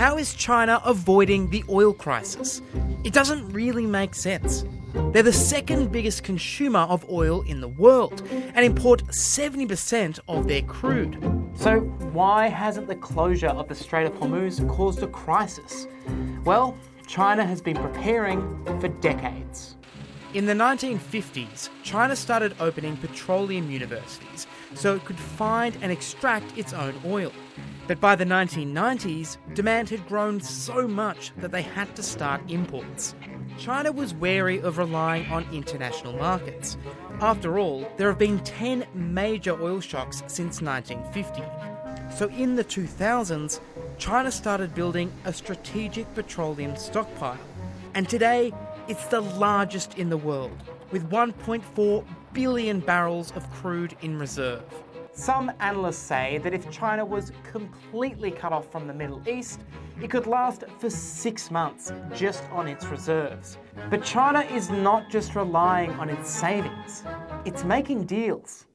how is China avoiding the oil crisis? It doesn't really make sense. They're the second biggest consumer of oil in the world and import 70% of their crude. So why hasn't the closure of the Strait of Hormuz caused a crisis? Well, China has been preparing for decades. In the 1950s, China started opening petroleum universities so it could find and extract its own oil. But by the 1990s, demand had grown so much that they had to start imports. China was wary of relying on international markets. After all, there have been 10 major oil shocks since 1950. So in the 2000s, China started building a strategic petroleum stockpile. And today, it's the largest in the world, with 1.4 billion barrels of crude in reserve. Some analysts say that if China was completely cut off from the Middle East, it could last for 6 months just on its reserves. But China is not just relying on its savings, it's making deals.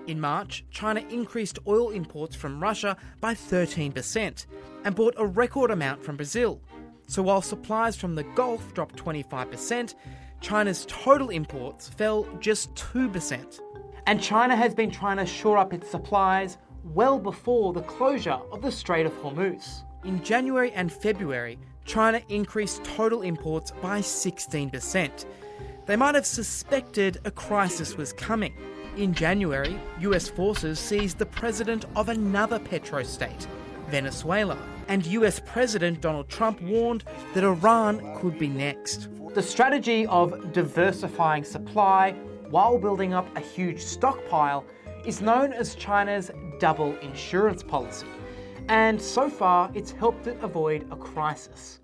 In March, China increased oil imports from Russia by 13% and bought a record amount from Brazil. So while supplies from the Gulf dropped 25%, China's total imports fell just 2%. And China has been trying to shore up its supplies well before the closure of the Strait of Hormuz. In January and February, China increased total imports by 16%. They might have suspected a crisis was coming. In January, US forces seized the president of another petrostate, Venezuela, and US President Donald Trump warned that Iran could be next. The strategy of diversifying supply while building up a huge stockpile is known as China's double insurance policy. And so far, it's helped it avoid a crisis.